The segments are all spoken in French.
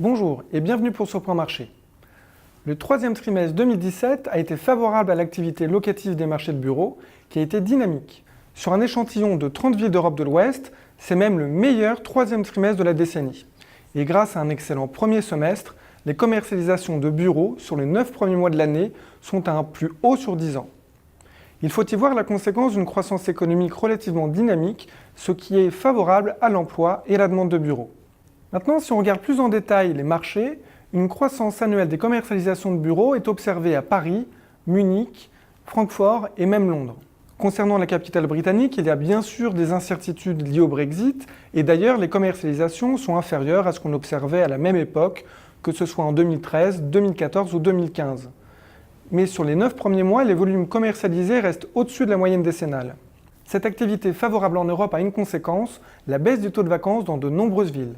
Bonjour et bienvenue pour Ce Point Marché. Le troisième trimestre 2017 a été favorable à l'activité locative des marchés de bureaux qui a été dynamique. Sur un échantillon de 30 villes d'Europe de l'Ouest, c'est même le meilleur troisième trimestre de la décennie. Et grâce à un excellent premier semestre, les commercialisations de bureaux sur les 9 premiers mois de l'année sont à un plus haut sur 10 ans. Il faut y voir la conséquence d'une croissance économique relativement dynamique, ce qui est favorable à l'emploi et à la demande de bureaux. Maintenant, si on regarde plus en détail les marchés, une croissance annuelle des commercialisations de bureaux est observée à Paris, Munich, Francfort et même Londres. Concernant la capitale britannique, il y a bien sûr des incertitudes liées au Brexit, et d'ailleurs les commercialisations sont inférieures à ce qu'on observait à la même époque, que ce soit en 2013, 2014 ou 2015. Mais sur les 9 premiers mois, les volumes commercialisés restent au-dessus de la moyenne décennale. Cette activité favorable en Europe a une conséquence, la baisse du taux de vacances dans de nombreuses villes.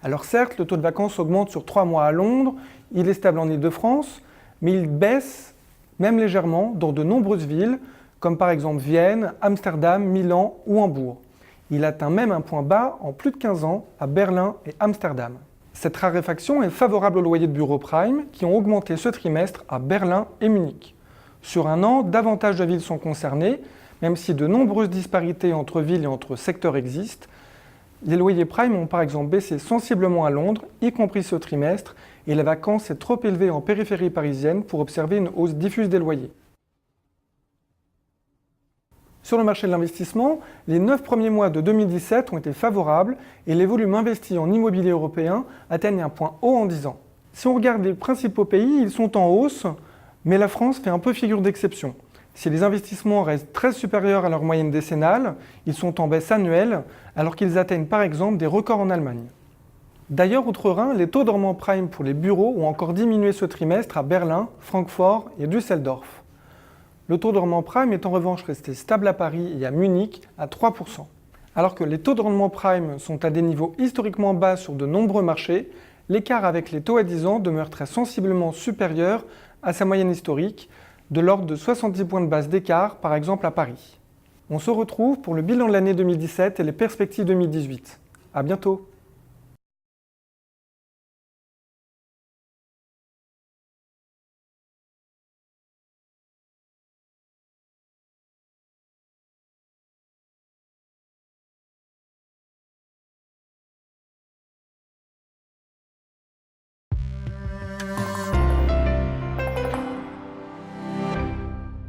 Alors certes, le taux de vacances augmente sur 3 mois à Londres, il est stable en Île-de-France, mais il baisse même légèrement dans de nombreuses villes, comme par exemple Vienne, Amsterdam, Milan ou Hambourg. Il atteint même un point bas en plus de 15 ans à Berlin et Amsterdam. Cette raréfaction est favorable aux loyers de bureaux prime qui ont augmenté ce trimestre à Berlin et Munich. Sur un an, davantage de villes sont concernées, même si de nombreuses disparités entre villes et entre secteurs existent. Les loyers prime ont par exemple baissé sensiblement à Londres, y compris ce trimestre, et la vacance est trop élevée en périphérie parisienne pour observer une hausse diffuse des loyers. Sur le marché de l'investissement, les 9 premiers mois de 2017 ont été favorables et les volumes investis en immobilier européen atteignent un point haut en 10 ans. Si on regarde les principaux pays, ils sont en hausse, mais la France fait un peu figure d'exception. Si les investissements restent très supérieurs à leur moyenne décennale, ils sont en baisse annuelle, alors qu'ils atteignent par exemple des records en Allemagne. D'ailleurs, outre-Rhin, les taux dormants prime pour les bureaux ont encore diminué ce trimestre à Berlin, Francfort et Düsseldorf. Le taux de rendement prime est en revanche resté stable à Paris et à Munich à 3%. Alors que les taux de rendement prime sont à des niveaux historiquement bas sur de nombreux marchés, l'écart avec les taux à 10 ans demeure très sensiblement supérieur à sa moyenne historique, de l'ordre de 70 points de base d'écart, par exemple à Paris. On se retrouve pour le bilan de l'année 2017 et les perspectives 2018. À bientôt!